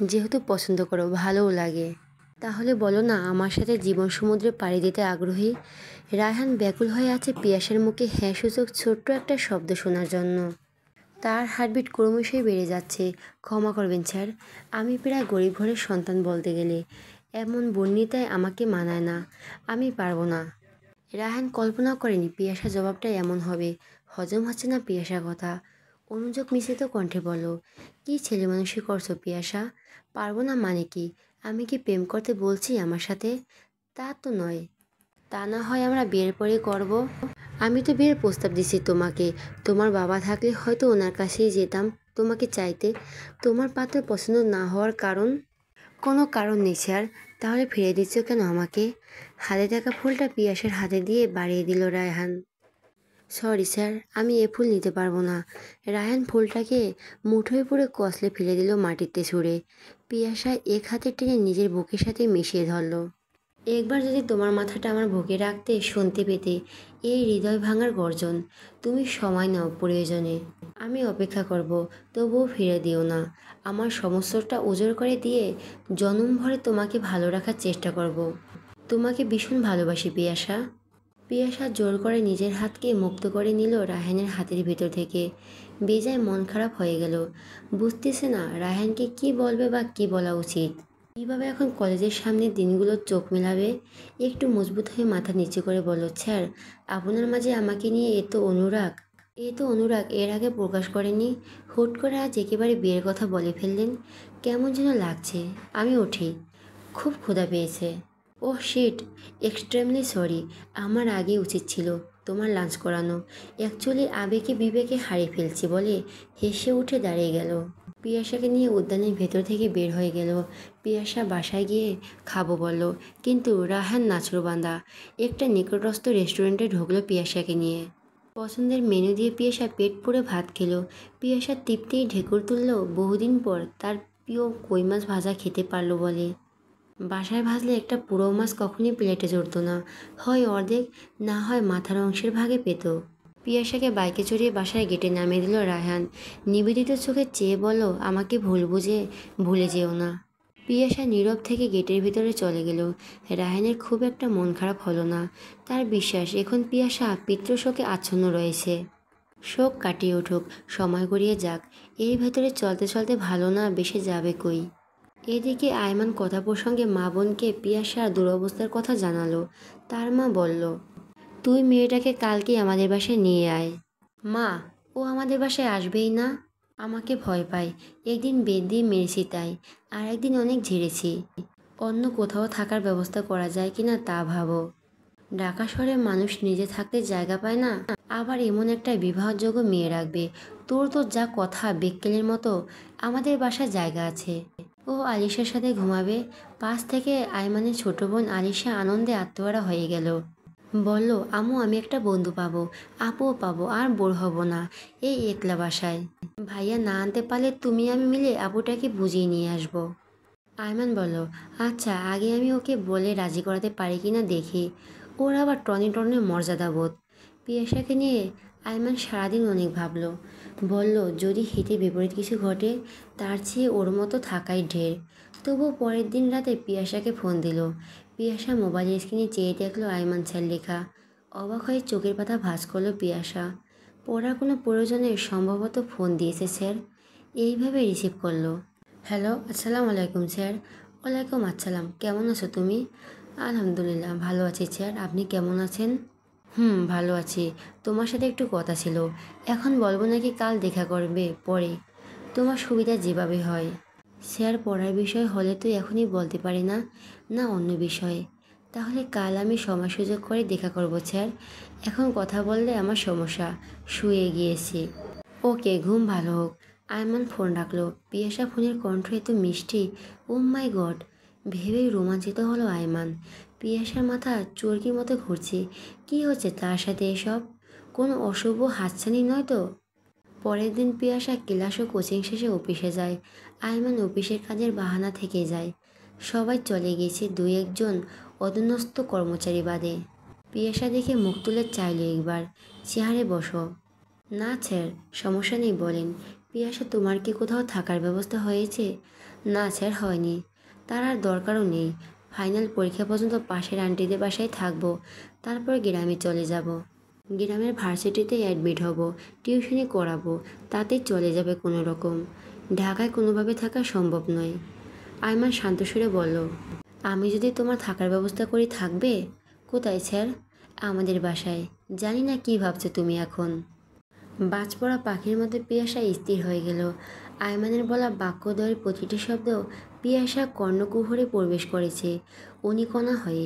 যেহেতু পছন্দ করো, ভালোও লাগে, তাহলে বলো না আমার সাথে জীবন সমুদ্রে পাড়ি দিতে আগ্রহী? রায়হান ব্যাকুল হয়ে আছে পিয়াসার মুখে হ্যাঁ সূচক ছোট্ট একটা শব্দ শোনার জন্য। তার হার্টবিট ক্রমশই বেড়ে যাচ্ছে। ক্ষমা করবেন স্যার, আমি প্রায় গরিব ঘরের সন্তান বলতে গেলে। এমন বর্ণিতায় আমাকে মানায় না, আমি পারবো না। রায়হান কল্পনা করেনি পিয়াসা জবাবটা এমন হবে। হজম হচ্ছে না পিয়াসার কথা। অনুযোগ মিশ্রিত কণ্ঠে বলল, কী ছেলেমানুষি করছো পিয়াসা? পারবো না মানে কি? আমি কি প্রেম করতে বলছি আমার সাথে? তা তো নয়। তা না হয় আমরা বিয়ের পরে করব। আমি তো বিয়ের প্রস্তাব দিছি তোমাকে। তোমার বাবা থাকলে হয়তো ওনার কাছেই যেতাম তোমাকে চাইতে। তোমার পাত্র পছন্দ না হওয়ার কারণ? কোনো কারণ নেই স্যার। তাহলে ফিরে দিচ্ছ কেন আমাকে? হাতে থাকা ফুলটা পিয়াসের হাতে দিয়ে বাড়িয়ে দিল রায়হান। সরি স্যার, আমি এ ফুল নিতে পারবো না। রায়হান ফুলটাকে মুঠোয় পুরে কষলে ফেলে দিল মাটিতে ছুঁড়ে। পিয়াসা এক হাতে টেনে নিজের বুকের সাথে মিশিয়ে ধরল। একবার যদি তোমার মাথাটা আমার বুকে রাখতে, শুনতে পেতে এই হৃদয় ভাঙার গর্জন। তুমি সময় নাও প্রয়োজনে, আমি অপেক্ষা করব। তবুও ফিরে দিও না। আমার সমস্তটা উজাড় করে দিয়ে জনমভরে তোমাকে ভালো রাখার চেষ্টা করব। তোমাকে ভীষণ ভালোবাসি পিয়াসা। পিয়াসা জোর করে নিজের হাতকে মুক্ত করে নিল রায়হানের হাতের ভিতর থেকে। বেজায় মন খারাপ হয়ে গেল। বুঝতেছে না রায়হানকে কি বলবে বা কি বলা উচিত। কীভাবে এখন কলেজের সামনের দিনগুলো চোখ মেলাবে। একটু মজবুত হয়ে মাথা নিচু করে বলল, স্যার আপনার মাঝে আমাকে নিয়ে এত অনুরাগ এর আগে প্রকাশ করেনি। হুট করে আজ একেবারে বিয়ের কথা বলে ফেললেন। কেমন যেন লাগছে। আমি উঠি, খুব ক্ষুধা পেয়েছে। Oh shit, extremely sorry. আমার আগে উচিত ছিল তোমার লাঞ্চ করানো। অ্যাকচুয়ালি আবেগে বিবেকে হারিয়ে ফেলছি বলে হেসে উঠে দাঁড়িয়ে গেল। পিয়াসাকে নিয়ে উদ্যানের ভেতর থেকে বের হয়ে গেল। পিয়াসা বাসায় গিয়ে খাবো বলল, কিন্তু রায়হান নাছোড়বান্দা। একটা নিকটস্থ রেস্টুরেন্টে ঢুকলো পিয়াসাকে নিয়ে। পছন্দের মেনু দিয়ে পিয়াসা পেট পুরে ভাত খেলো। পিয়াসা তৃপ্তিই ঢেকুর তুলল বহুদিন পর তার প্রিয় কই মাছ ভাজা খেতে পারলো বলে। বাসায় ভাজলে একটা পুরো মাছ কখনই প্লেটে জড়তো না, হয় অর্ধেক, না হয় মাথার অংশের ভাগে পেত। পিয়াসাকে বাইকে চড়িয়ে বাসায় গেটে নামিয়ে দিল রায়হান। নিবেদিত চোখে চেয়ে বলল, আমাকে ভুল বুঝে ভুলে যেও না। পিয়াসা নীরব থেকে গেটের ভিতরে চলে গেল। রায়হানের খুব একটা মন খারাপ হলো না। তার বিশ্বাস এখন পিয়াসা পিতৃশোকে আচ্ছন্ন রয়েছে। শোক কাটিয়ে উঠুক, সময় গড়িয়ে যাক। এর ভেতরে চলতে চলতে ভালো না বেসে যাবে কই। এদিকে আয়মান কথা প্রসঙ্গে মা বোনকে পিয়াসার দুরবস্থার কথা জানালো। তার মা বলল, তুই মেয়েটাকে কালকে আমাদের বাসায় নিয়ে আয়। মা, ও আমাদের বাসায় আসবেই না। আমাকে ভয় পায়। একদিন বেদ দিয়ে মেরেছি তাই, আর একদিন অনেক ঝেড়েছি। অন্য কোথাও থাকার ব্যবস্থা করা যায় কিনা তা ভাবো। ঢাকা শহরে মানুষ নিজে থাকতে জায়গা পায় না, আবার এমন একটা বিবাহযোগ্য মেয়ে রাখবে। তোর তো যা কথা বেক্কেলের মতো। আমাদের বাসায় জায়গা আছে। ও আলিশার সাথে ঘুমাবে। পাশ থেকে আয়মানের ছোট বোন আলিশা আনন্দে আত্মহারা হয়ে গেল। বলল, আম্মু আমি একটা বন্ধু পাবো, আপুও পাবো, আর বোর হব না এই একলা বাসায়। ভাইয়া না আনতে পারলে তুমি আমি মিলে আপুটাকে বুঝিয়ে নিয়ে আসবো। আয়মান বলল, আচ্ছা আগে আমি ওকে বলে রাজি করাতে পারি কিনা দেখি। ওর আবার টনে টনে মর্যাদাবোধ। পিয়াসাকে নিয়ে আয়মান সারাদিন অনেক ভাবল। বলল, যদি হিতে বিপরীত কিছু ঘটে, তার চেয়ে ওর মতো থাকাই ঢের। তবু পরের দিন রাতে পিয়াসাকে ফোন দিল। পিয়াসা মোবাইলের স্ক্রিনে চেয়ে দেখলো আয়মান স্যার লেখা। অবাক হয়ে চোখের পাতা ভাঁজ করলো পিয়াসা। পড়ার কোনো প্রয়োজনে সম্ভবত ফোন দিয়েছে স্যার। এইভাবে রিসিভ করলো। হ্যালো, আসসালামু আলাইকুম স্যার। ওয়ালাইকুম আসসালাম, কেমন আছো তুমি? আলহামদুলিল্লাহ ভালো আছি স্যার, আপনি কেমন আছেন? ভালো আছি। তোমার সাথে একটু কথা ছিল। এখন বলবো নাকি কাল দেখা করবে পরে? তোমার সুবিধা যেভাবে হয়। স্যার পড়ার বিষয় হলে তো এখনই বলতে পারি না, না অন্য বিষয়ে। তাহলে কাল আমি সময় সুযোগ করে দেখা করব স্যার। এখন কথা বললে আমার সমস্যা। শুয়ে গিয়েছি। ওকে, ঘুম ভালো হোক। আয়মান ফোন রাখলো। পিয়াসা ফোনের কণ্ঠ এত মিষ্টি। ও মাই গড, ভেবেই রোমাঞ্চিত হলো আয়মান। পিয়াসার মাথা চরকির মতো ঘুরছে। কি হচ্ছে তার সাথে এসব? কোনো অশুভ হাতছানি নয় তো? পরের দিন পিয়াসা ক্লাস ও কোচিং শেষে অফিসে যায়। আয়মান অফিসের কাজের বাহানা থেকে যায়। সবাই চলে গেছে, দুই একজন অধীনস্থ কর্মচারী বাদে। পিয়াসা দেখে মুখ তুলে চাইল একবার, চেয়ারে বসো। না স্যার, সমস্যা নেই বলেন। পিয়াসা, তোমার কি কোথাও থাকার ব্যবস্থা হয়েছে? না স্যার, হয়নি। তার আর দরকারও নেই। ফাইনাল পরীক্ষা পর্যন্ত পাশের আন্টিদের বাসায় থাকবো, তারপর গ্রামে চলে যাব। গ্রামের ভার্সিটিতে অ্যাডমিট হব, টিউশনি করাবো, তাতেই চলে যাবে কোনো রকম। ঢাকায় কোনোভাবে থাকা সম্ভব নয়। আয়মান শান্ত সুরে বলল, আমি যদি তোমার থাকার ব্যবস্থা করি থাকবে? কোথায় স্যার? আমাদের বাসায়। জানি না কি ভাবছো তুমি এখন। বাজ পড়া পাখির মতো পিয়াসা স্থির হয়ে গেল। আয়মানের বলা বাক্যদ্বয়ের প্রতিটি শব্দ পিয়াসা কর্ণকুহরে প্রবেশ করেছে অনিকণা হয়ে।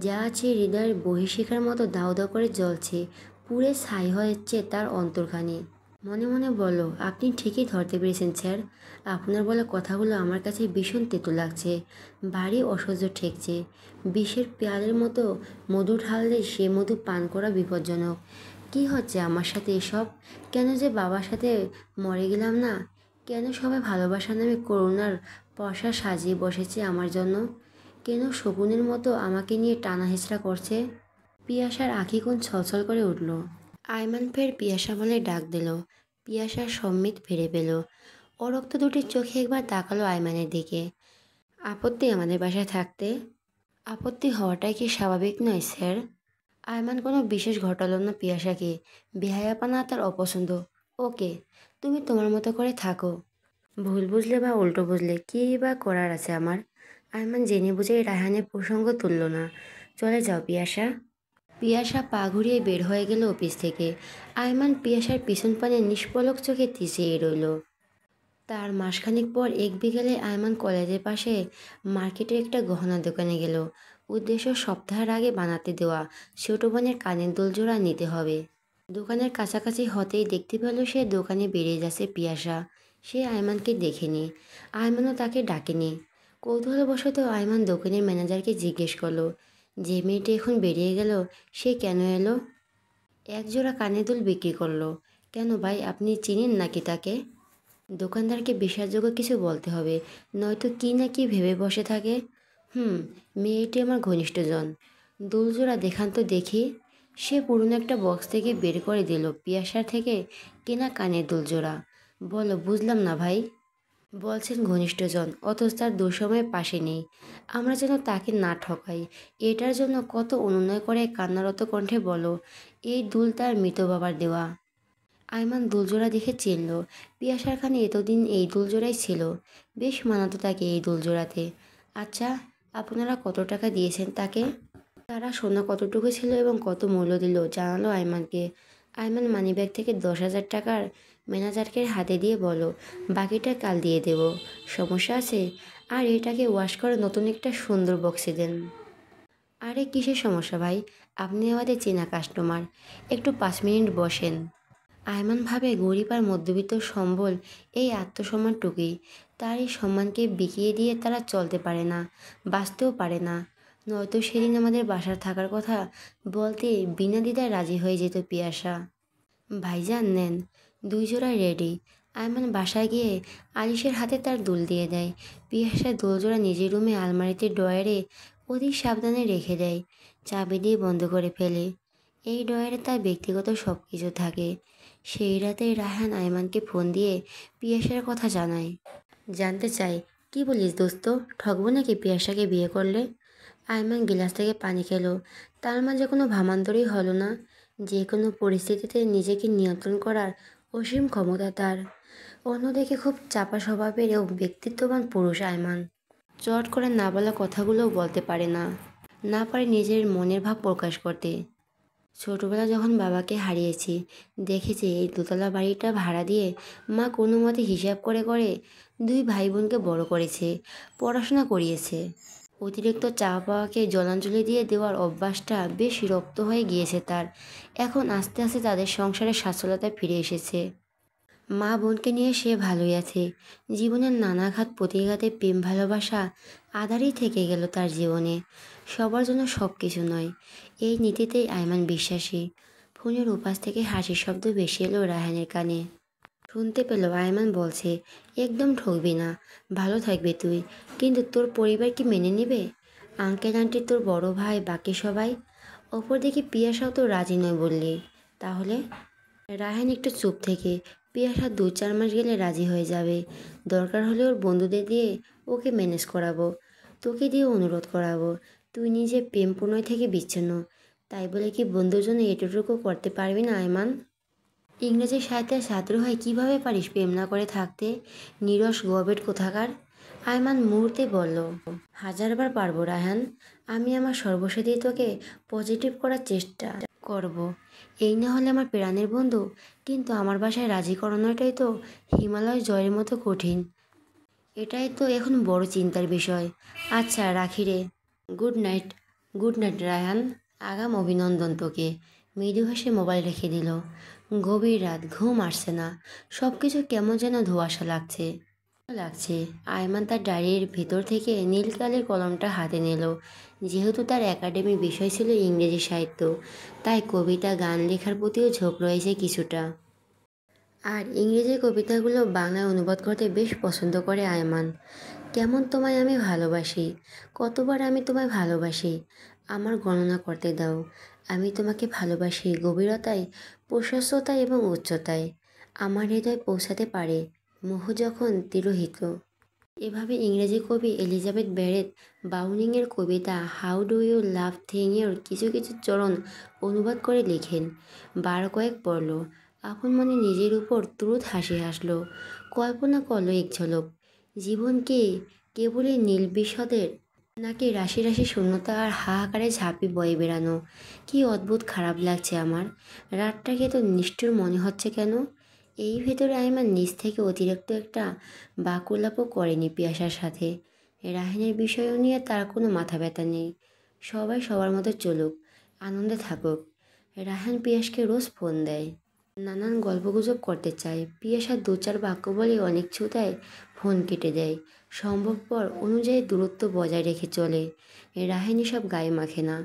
যা আছে হৃদয়ের বহিঃশিখার মতো দাউ দাউ করে জ্বলছে, পুড়ে ছাই হয়েছে তার অন্তর্খানি। মনে মনে বলল, আপনি ঠিকই ধরতে পেরেছেন স্যার। আপনার বলা কথাগুলো আমার কাছে ভীষণ তেতো লাগছে, ভারী অসহ্য ঠেকছে। বিষের পেয়ালের মতো মধু ঢাললে সে মধু পান করা বিপজ্জনক। কি হচ্ছে আমার সাথে এসব? কেন যে বাবার সাথে মরে গেলাম না? কেন সবাই ভালোবাসার নামে করুণার পয়সা সাজিয়ে বসেছে আমার জন্য? কেন শকুনের মতো আমাকে নিয়ে টানা হেঁচড়া করছে? পিয়াসার আঁখি কোণ ছলছল করে উঠল। আয়মান ফের পিয়াসা বলে ডাক দিল। পিয়াসা সম্মিত ফিরে পেল। অরক্ত দুটির চোখে একবার তাকালো আয়মানের দিকে। আপত্তি আমাদের বাসায় থাকতে? আপত্তি হওয়াটাই কি স্বাভাবিক নয় স্যার? আয়মান কোনো বিশেষ ঘটালো না পিয়াসাকে। বেহায়াপনা তার অপছন্দ। ওকে, তুমি তোমার মতো করে থাকো। ভুল বুঝলে বা উল্টো বুঝলে কী বা করার আছে আমার? আয়মান জেনে বুঝেই রায়হানের প্রসঙ্গ তুলল না। চলে যাও পিয়াসা। পিয়াসা পা ঘুরিয়ে বের হয়ে গেল অফিস থেকে। আয়মান পিয়াসার পিছন পানে নিষ্পলক চোখে চেয়ে রইল। তার মাসখানেক পর এক বিকেলে আয়মান কলেজের পাশে মার্কেটের একটা গহনা দোকানে গেল। উদ্দেশ্য সপ্তাহের আগে বানাতে দেওয়া ছোট বোনের কানের দুল জোড়া নিতে হবে। দোকানের কাছাকাছি হতেই দেখতে পেল সে দোকানে বেরিয়ে যাচ্ছে পিয়াসা। সে আয়মানকে দেখেনি, আয়মানও তাকে ডাকেনি। কৌতূহলবশত আয়মান দোকানের ম্যানেজারকে জিজ্ঞেস করলো, যে মেয়েটি এখন বেরিয়ে গেল সে কেন এলো? এক জোড়া কানের দুল বিক্রি করলো। কেন ভাই, আপনি চিনেন নাকি তাকে? দোকানদারকে বিশ্বাসযোগ্য কিছু বলতে হবে, নয়তো কী না কি ভেবে বসে থাকে। মেয়েটি আমার ঘনিষ্ঠজন। দুলজোড়া দেখান তো দেখি। সে পুরনো একটা বক্স থেকে বের করে দিল পিয়াসার থেকে কেনা কানের দুলজোড়া। বলো, বুঝলাম না ভাই। বলছেন ঘনিষ্ঠজন, অথচ তার দুঃসময়ে পাশে নেই। আমরা যেন তাকে না ঠকাই, এটার জন্য কত অনুনয় করে কান্নারত কণ্ঠে বলো, এই দুল তার মৃত বাবার দেওয়া। আয়মান দুলজোড়া দেখে চিনল। পিয়াসার খানে এতদিন এই দুলজোড়াই ছিল। বেশ মানাতো তাকে এই দুলজোড়াতে। আচ্ছা, আপনারা কত টাকা দিয়েছেন তাকে? তারা সোনা কতটুকু ছিল এবং কত মূল্য দিল জানালো আয়মানকে। আয়মান মানিব্যাগ থেকে 10,000 টাকার ম্যানেজারকে হাতে দিয়ে বলো, বাকিটা কাল দিয়ে দেব। সমস্যা আছে? আর এটাকে ওয়াশ করে নতুন একটা সুন্দর বক্সে দেন। আরে কিসের সমস্যা ভাই, আপনি আমাদের চেনা কাস্টমার। একটু 5 মিনিট বসেন। আয়মান ভাবে গরিব আর মধ্যবিত্ত সম্বল এই আত্মসম্মানটুকুই। তার এই সম্মানকে বিকিয়ে দিয়ে তারা চলতে পারে না, বাঁচতেও পারে না। নয়তো সেদিন আমাদের বাসার থাকার কথা বলতে বিনা দ্বিধায় রাজি হয়ে যেত পিয়াসা। ভাইজান নেন। 2 জোড়াই রেডি। আয়মান বাসায় গিয়ে আলিশের হাতে তার দুল দিয়ে দেয়। পিয়াসা দুলজোড়া নিজের রুমে আলমারিতে ড্রয়ারে অধিক সাবধানে রেখে দেয়। চাবি দিয়ে বন্ধ করে ফেলে। এই ড্রয়ারে তার ব্যক্তিগত সব কিছু থাকে। সেই রাতে রায়হান আয়মানকে ফোন দিয়ে পিয়াসার কথা জানায়। জানতে চাই, কি বলিস দোস্ত, ঠকবো নাকি পিয়াসাকে বিয়ে করলে? আয়মান গিলাস থেকে পানি খেলো। তার মাঝে কোনো ভামান্তরই হলো না। যে কোনো পরিস্থিতিতে নিজেকে নিয়ন্ত্রণ করার অসীম ক্ষমতা তার। অন্যদিকে খুব চাপা স্বভাবের ও ব্যক্তিত্ববান পুরুষ আয়মান। চট করে না বলা কথাগুলোও বলতে পারে না, না পারে নিজের মনের ভাব প্রকাশ করতে। ছোটবেলা যখন বাবাকে হারিয়েছি, দেখেছি এই দোতলা বাড়িটা ভাড়া দিয়ে মা কোনো মতে হিসাব করে করে 2 ভাই বোনকে বড় করেছে, পড়াশোনা করিয়েছে। অতিরিক্ত চাওয়া পাওয়াকে জলাঞ্জলি দিয়ে দেওয়ার অভ্যাসটা বেশ রপ্ত হয়ে গিয়েছে তার। এখন আস্তে আস্তে তাদের সংসারে সচ্ছলতা ফিরে এসেছে। মা বোনকে নিয়ে সে ভালোই আছে। জীবনের নানা ঘাত প্রতিঘাতে প্রেম ভালোবাসা আধারই থেকে গেল তার জীবনে। সবার জন্য সব কিছু নয়, এই নীতিতেই আয়মান বিশ্বাসী। ফোনের উপাস থেকে হাসির শব্দ ভেসে এলো রায়হানের কানে। শুনতে পেল আয়মান বলছে, একদম ঠকবি না, ভালো থাকবে তুই, কিন্তু তোর পরিবার কি মেনে নেবে? আঙ্কেল আন্টি, তোর বড় ভাই, বাকি সবাই? অপরদিকে পিয়াসাও তো রাজি নয় বললি। তাহলে? রায়হান একটু চুপ থেকে, পিয়াসা 2-4 মাস গেলে রাজি হয়ে যাবে। দরকার হলে ওর বন্ধুদের দিয়ে ওকে ম্যানেজ করাবো, তোকে দিয়ে অনুরোধ করাবো। তুই নিজে প্রেম প্রণয় থেকে বিচ্ছিন্ন, তাই বলে কি বন্ধুর জন্য এটুকু করতে পারবি না আয়মান? ইংরেজি সাহিত্যের ছাত্র হয়ে কিভাবে পারিস প্রেম না করে থাকতে? নিরস গবেট কোথাকার! আয়মান মুহূর্তে বলল, হাজারবার পারবো রায়হান। আমি আমার সর্বস্ব দিয়ে তোকে পজিটিভ করার চেষ্টা করব। এই না হলে আমার প্রাণের বন্ধু, কিন্তু আমার বাসায় রাজি করানোটাই তো হিমালয় জয়ের মতো কঠিন। এটাই তো এখন বড় চিন্তার বিষয়। আচ্ছা রাখি রে। Good night. Good night Raihan. আগাম অভিনন্দন তোকে। মৃদু হেসে মোবাইল রেখে দিল। গভীর রাত, ঘুম আসছে না, সব কিছু কেমন যেন ধোঁয়াশা লাগছে। আয়মান তার ডায়েরির ভেতর থেকে নীল কালির কলমটা হাতে নিল। যেহেতু তার একাডেমি বিষয় ছিল ইংরেজি সাহিত্য, তাই কবিতা গান লেখার প্রতিও ঝোঁক রয়েছে কিছুটা। আর ইংরেজি কবিতাগুলো বাংলায় অনুবাদ করতে বেশ পছন্দ করে আয়মান। কেমন তোমায় আমি ভালোবাসি, কতবার আমি তোমায় ভালোবাসি, আমার গণনা করতে দাও। আমি তোমাকে ভালোবাসি গভীরতায়, প্রশস্ততায় এবং উচ্চতায়। আমার হৃদয় পৌঁছাতে পারে মোহ যখন তিরোহিত। এভাবে ইংরেজি কবি এলিজাবেথ ব্যারেট বাউনিংয়ের কবিতা হাউ ডু ইউ লাভ থিংয়ের কিছু কিছু চরণ অনুবাদ করে লেখেন। বার কয়েক পড়ল, আপন মনে নিজের উপর তুরুত হাসি হাসল। কল্পনা করলো এক ঝলক, জীবনকে কেবলই নীলবিশদের, নাকি রাশি রাশি শূন্যতা আর হাহাকারে ঝাঁপি বয়ে বেড়ানো। কি অদ্ভুত খারাপ লাগছে আমার, রাতটাকে তো নিষ্ঠুর মনে হচ্ছে কেন? এই ভেতরে আইমান নিজ থেকে অতিরিক্ত একটা বাকুলাপও করেনি পিয়াসার সাথে। রাহিনের বিষয় নিয়ে তার কোনো মাথা ব্যথা নেই। সবাই সবার মতো চলুক, আনন্দে থাকুক। রাহান পিয়াসকে রোজ ফোন দেয়, নানান গল্পগুজব করতে চায়। পিয়াসা দু চার বাক্য বলে অনেক ছুতায় ফোন কেটে দেয়। সম্ভবপর অনুযায়ী দূরত্ব বজায় রেখে চলে। রাহিনী সব গায়ে মাখে না।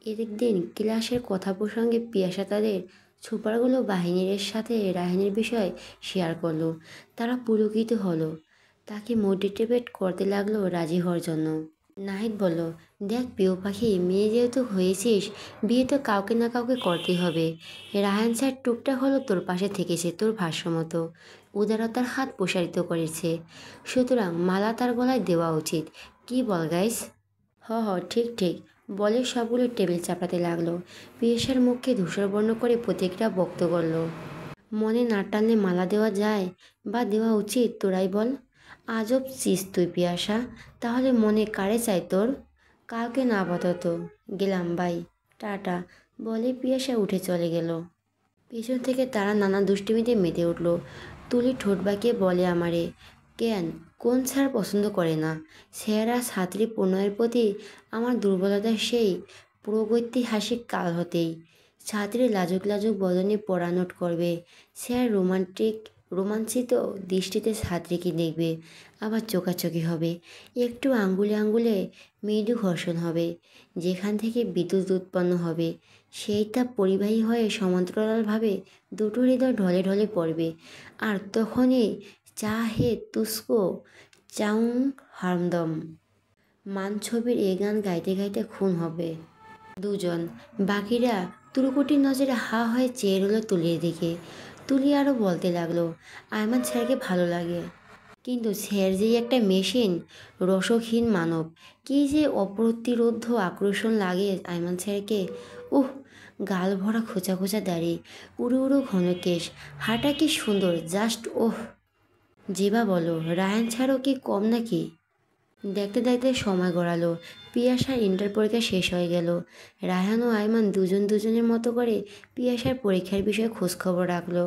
একদিন ক্লাসের কথা প্রসঙ্গে পিয়াসা তাদের সুপারগুলো বাহিনীর সাথে রাহিনীর বিষয় শেয়ার করলো। তারা পুলকিত হলো, তাকে মোটিভেট করতে লাগলো রাজি হওয়ার জন্য। নাহিদ বলল, দেখ প্রিয় পাখি, মেয়ে যেহেতু হয়েছিস, বিয়ে তো কাউকে না কাউকে করতেই হবে। রায়ান স্যার টুকটাক হলো তোর পাশে থেকেছে তোর ভাষ্যমতো, উদারতার হাত প্রসারিত করেছে, সুতরাং মালা তার গলায় দেওয়া উচিত। কি বল গাইস? ঠিক ঠিক, বলে সবগুলো টেবিল চাপাতে লাগলো। পিয়েসার মুখকে ধূসরবর্ণ করে প্রত্যেকটা বক্ত করল। মনে না টানলে মালা দেওয়া যায় বা দেওয়া উচিত, তোরাই বল। আজব চিস তুই পিয়াসা, তাহলে মনে কারে চাই তোর? কাউকে না আপাতত, গেলাম বাই, টাটা, বলে পিয়াসা উঠে চলে গেল। পেছন থেকে তারা নানা দুষ্টিমিতে মেতে উঠল। তুলি ঠোঁট বাঁকিয়ে বলে আমারে, কেন, কোন স্যার পছন্দ করে না? স্যার আর ছাত্রী প্রণয়ের প্রতি আমার দুর্বলতা সেই প্রাগৈতিহাসিক কাল হতেই। ছাত্রী লাজুক লাজুক বদনে পড়া নোট করবে, স্যার রোমাঞ্চিত দৃষ্টিতে ছাত্রীকে দেখবে, আবার চোখাচোখি হবে, একটু আঙ্গুলে আঙ্গুলে মৃদু ঘর্ষণ হবে, যেখান থেকে বিদ্যুৎ উৎপন্ন হবে, সেই তাপ পরিবাহী হয়ে সমান্তরালভাবে দুটো হৃদয় ঢলে ঢলে পড়বে। আর তখনই চাহে তুস্কো চাউং হারদম মান ছবির এ গান গাইতে গাইতে খুন হবে দুজন। বাকিরা তুরুকুটি নজরে হা হয়ে চেয়ে রইল তুলির দিকে। তুলি আরও বলতে লাগলো, আয়মান স্যারকে ভালো লাগে, কিন্তু স্যার যেই একটা মেশিন, রসহীন মানব। কি যে অপ্রতিরোধ্য আকর্ষণ লাগে আয়মান স্যারকে। উহ, গাল ভরা খোঁচা খোঁচা দাড়ি, উড়ো উড়ো ঘন কেশ, হাঁটা কি সুন্দর, জাস্ট ওহ। জিবা বলো, রায়ান ছাড়ও কি কম নাকি? দেখতে দেখতে সময় গড়ালো। পিয়াসার ইন্টার পরীক্ষা শেষ হয়ে গেল। রায়হান ও আয়মান দুজন দুজনের মতো করে পিয়াসার পরীক্ষার বিষয়ে খোঁজখবর রাখলো।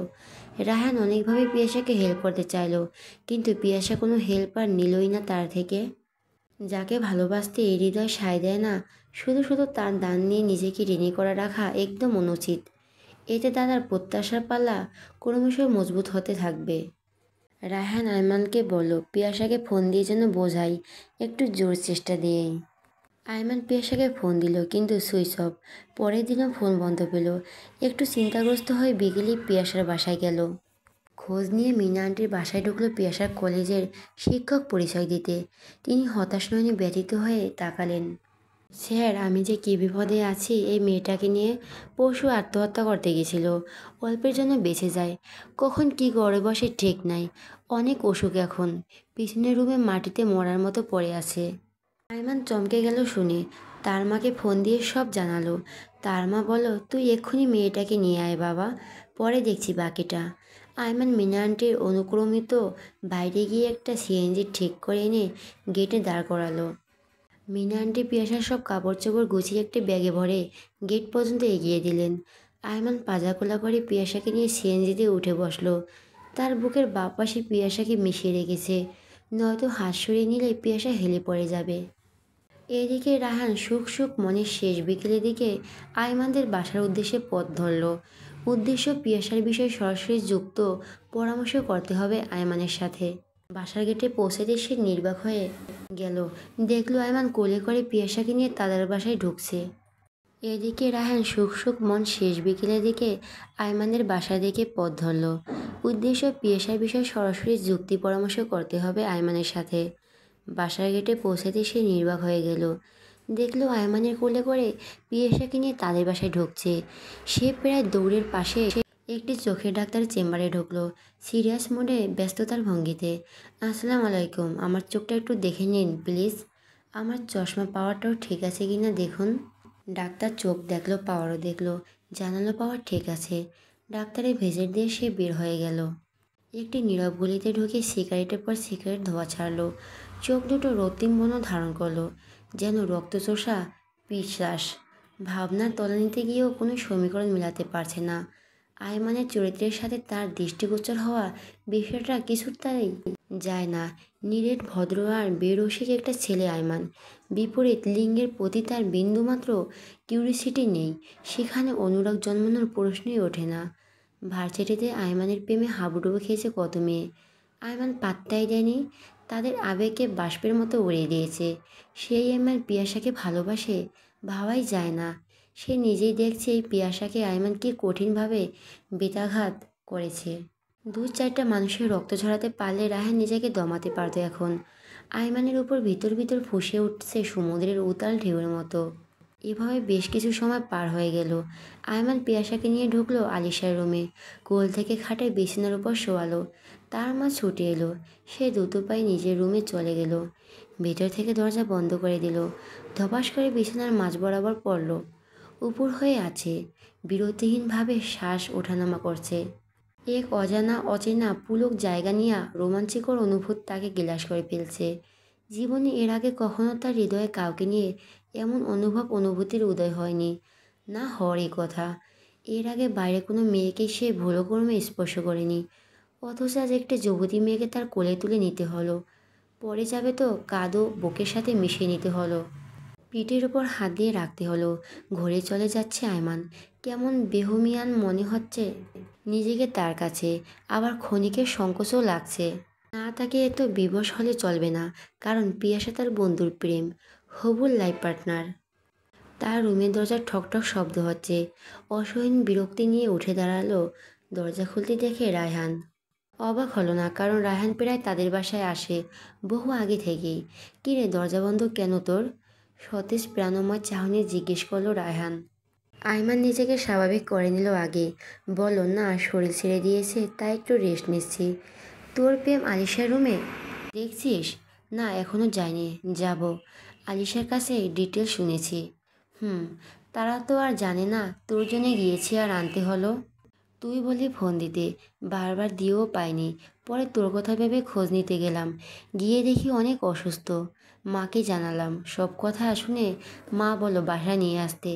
রায়হান অনেকভাবে পিয়াসাকে হেল্প করতে চাইলো, কিন্তু পিয়াসা কোনো হেল্প আর নিলই না তার থেকে। যাকে ভালোবাসতে এই হৃদয় সায় দেয় না, শুধু শুধু তার দান নিয়ে নিজেকে ঋণী করে রাখা একদম অনুচিত। এতে দাদার প্রত্যাশার পাল্লা ক্রমশই মজবুত হতে থাকবে। রায়হান আয়মানকে বলল, পিয়াসাকে ফোন দিয়ে যেন বোঝাই, একটু জোর চেষ্টা দিয়েই। আয়মান পিয়াসাকে ফোন দিল, কিন্তু সুইচ অফ। পরের দিনও ফোন বন্ধ পেল। একটু চিন্তাগ্রস্ত হয়ে বিকেলে পিয়াসার বাসায় গেল। খোঁজ নিয়ে মিনা আন্টির বাসায় ঢুকলো পিয়াসার কলেজের শিক্ষক পরিচয় দিতে। তিনি হতাশ নয়নে ব্যথিত হয়ে তাকালেন। স্যার, আমি যে কী বিপদে আছি, এই মেয়েটাকে নিয়ে পরশু আত্মহত্যা করতে গেছিল, অল্পের জন্য বেঁচে যায়, কখন কি গড়ে বসে ঠিক নাই, অনেক অসুখ এখন, পিছনের রুমে মাটিতে মরার মতো পড়ে আছে। আয়মান চমকে গেল শুনে, তার মাকে ফোন দিয়ে সব জানালো। তার মা বলল, তুই এক্ষুনি মেয়েটাকে নিয়ে আয় বাবা, পরে দেখছি বাকিটা। আয়মান মিনা আন্টির অনুক্রমিত বাইরে গিয়ে একটা সিএনজি ঠিক করে এনে গেটে দাঁড় করালো। মিনা আন্টি পিয়াসার সব কাপড় চোপড় গুছিয়ে একটি ব্যাগে ভরে গেট পর্যন্ত এগিয়ে দিলেন। আয়মান পাজাকোলা করে পিয়াসাকে নিয়ে সিএনজিতে উঠে বসলো। তার বুকের বাঁ পাশে পিয়াসাকে মিশিয়ে রেখেছে, নয়তো হাত সরিয়ে নিলে পিয়াসা হেলে পড়ে যাবে। এদিকে রায়হান সুখ সুখ মনের শেষ বিকেলের দিকে আয়মানদের বাসার উদ্দেশ্যে পথ ধরল। উদ্দেশ্য পিয়াসার বিষয়ে সরাসরি যুক্ত পরামর্শ করতে হবে আয়মানের সাথে। বাসার গেটে পৌঁছাতে সে নির্বাক হয়ে গেল। দেখলো আয়মান কোলে করে পিয়াসাকে নিয়ে তাদের বাসায় ঢুকছে। এদিকে রায়হান সুখ সুখ মন শেষ বিকেলের দিকে আয়মানের বাসা দেখে পথ ধরল। উদ্দেশ্য পিয়াসার বিষয়ে সরাসরি যুক্তি পরামর্শ করতে হবে আয়মানের সাথে। বাসার গেটে পৌঁছাতে সে নির্বাক হয়ে গেল। দেখলো আয়মানের কোলে করে পিয়াসাকে নিয়ে তাদের বাসায় ঢুকছে। সে প্রায় দৌড়ের পাশে একটি চোখের ডাক্তারের চেম্বারে ঢুকলো, সিরিয়াস মোডে ব্যস্ততার ভঙ্গিতে। আসসালামু আলাইকুম, আমার চোখটা একটু দেখে নিন প্লিজ। আমার চশমা পাওয়ারটাও ঠিক আছে কি না দেখুন। ডাক্তার চোখ দেখলো, পাওয়ারও দেখলো, জানালো পাওয়ার ঠিক আছে। ডাক্তারের ভিজিট দিয়ে সে বের হয়ে গেল। একটি নীরব গলিতে ঢুকে সিগারেটের পর সিগারেট ধোঁয়া ছাড়লো। চোখ দুটো রক্তিম বর্ণ ধারণ করলো, যেন রক্তচোষা পিশাচ। ভাবনার তলানিতে গিয়েও কোনো সমীকরণ মেলাতে পারছে না। আয়মানের চরিত্রের সাথে তার দৃষ্টিগোচর হওয়া বিষয়টা কিছুতেই যায় না। নিরেট, ভদ্র আর বেরসিক একটা ছেলে আয়মান। বিপরীত লিঙ্গের প্রতি তার বিন্দুমাত্র কিউরিসিটি নেই, সেখানে অনুরাগ জন্মানোর প্রশ্নই ওঠে না। ভার্সিটিতে আয়মানের প্রেমে হাবুডুবু খেয়েছে কত মেয়ে, আয়মান পাত্তাই দেয়নি। তাদের আবেগকে বাষ্পের মতো উড়িয়ে দিয়েছে। সেই আয়মান পিয়াসাকে ভালোবাসে, ভাবাই যায় না। সে নিজেই দেখছে এই পিয়াসাকে আয়মান কি কঠিনভাবে বেতাঘাত করেছে। দু চারটা মানুষের রক্ত ঝরাতে পারলে রায়হান নিজেকে দমাতে পারত এখন। আয়মানের উপর ভিতর ভিতর ফুঁসে উঠছে সমুদ্রের উতাল ঢেউয়ের মতো। এভাবে বেশ কিছু সময় পার হয়ে গেল। আয়মান পিয়াসাকে নিয়ে ঢুকলো আলিশার রুমে। কোল থেকে খাটে বিছানার উপর শোয়ালো। তার মা ছুটে এলো। সে দ্রুত পায়ে নিজের রুমে চলে গেল। ভেতর থেকে দরজা বন্ধ করে দিল। ধপাস করে বিছানার মাঝ বরাবর পড়ল। উপর হয়ে আছে, বিরতিহীনভাবে শ্বাস ওঠানামা করছে। এক অজানা অচেনা পুলক জায়গা নিয়ে রোমাঞ্চকর অনুভূতি তাকে গ্রাস করে ফেলছে। জীবনে এর আগে কখনো তার হৃদয়ে কাউকে নিয়ে এমন অনুভূতির উদয় হয়নি, না হওয়ারই কথা। এর আগে বাইরে কোনো মেয়েকে সে ভুলক্রমে স্পর্শ করেনি, অথচ আজ একটা যুবতী মেয়েকে তার কোলে তুলে নিতে হলো। পরে যাবে তো কাঁদো বুকের সাথে মিশিয়ে নিতে হলো। পিঠের ওপর হাত দিয়ে রাখতে হলো। ঘুরে চলে যাচ্ছে আয়মান। কেমন বেহুমিয়ান মনে হচ্ছে নিজেকে তার কাছে, আবার ক্ষণিকের সংকোচও লাগছে। না, তাকে এত বিবশ হলে চলবে না, কারণ পিয়াসা তার বন্ধুর প্রেম, হবুর লাইফ পার্টনার। তার রুমের দরজার ঠকঠক শব্দ হচ্ছে। অসহনীয় বিরক্তি নিয়ে উঠে দাঁড়ালো। দরজা খুলতে দেখে রায়হান। অবাক হলো না, কারণ রায়হান প্রায় তাদের বাসায় আসে বহু আগে থেকেই। কিরে, দরজা বন্ধ কেন তোর? সতেজ প্রাণময় চাহনি জিজ্ঞেস করলো রায়হান। আয়মান নিজেকে স্বাভাবিক করে নিল আগে। বলল, না, শরীর ছেড়ে দিয়েছে, তাই একটু রেস্ট নিচ্ছি। তোর প্রেম আলিশার রুমে দেখছিস? না, এখনও যায়নি, যাব। আলিশার কাছে ডিটেল শুনেছি। হুম, তারা তো আর জানে না তোর জন্য গিয়েছি আর আনতে হলো। তুই বলি ফোন দিতে, বারবার দিয়েও পাইনি। পরে তোর কথা ভেবে খোঁজ নিতে গেলাম, গিয়ে দেখি অনেক অসুস্থ। মাকে জানালাম, সব কথা শুনে মা বলল বাসায় নিয়ে আসতে।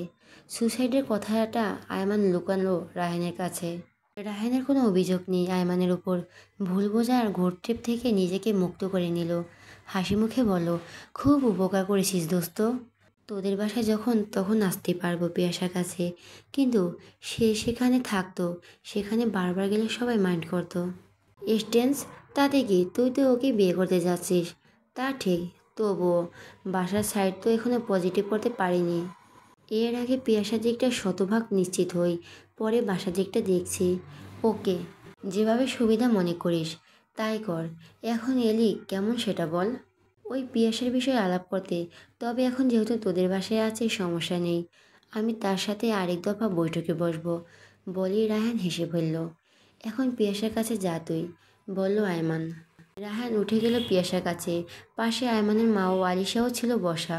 সুসাইডের কথাটা আয়মান লুকালো রায়হানের কাছে। রায়হানের কোনো অভিযোগ নেই আয়মানের উপর। ভুল বোঝার ঘোরটেপ থেকে নিজেকে মুক্ত করে নিল। হাসি মুখে বলল, খুব উপকার করেছিস দোস্ত। তোদের বাসায় যখন তখন আসতে পারবো পিয়াসার কাছে, কিন্তু সে সেখানে থাকতো, সেখানে বারবার গেলে সবাই মাইন্ড করতো। এক্সটেন্স, তাতে কি, তুই তো ওকে বিয়ে করতে যাচ্ছিস। তা ঠিক, তবুও বাসার সাইড তো এখনো পজিটিভ করতে পারিনি। এর আগে পিয়াসার দিকটা শতভাগ নিশ্চিত হই, পরে বাসার দিকটা দেখছি। ওকে, যেভাবে সুবিধা মনে করিস তাই কর। এখন এলি কেমন সেটা বল। ওই পিয়াসের বিষয়ে আলাপ করতে। তবে এখন যেহেতু তোদের বাসায় আছে, সমস্যা নেই, আমি তার সাথে আরেক দফা বৈঠকে বসবো, বলি রায়হান হেসে ফেলল। এখন পিয়াসার কাছে যা তুই, বলল আয়মান। রায়হান উঠে গেল পিয়াসার কাছে। পাশে আয়মানের মা ও আলিশাও ছিল বসা।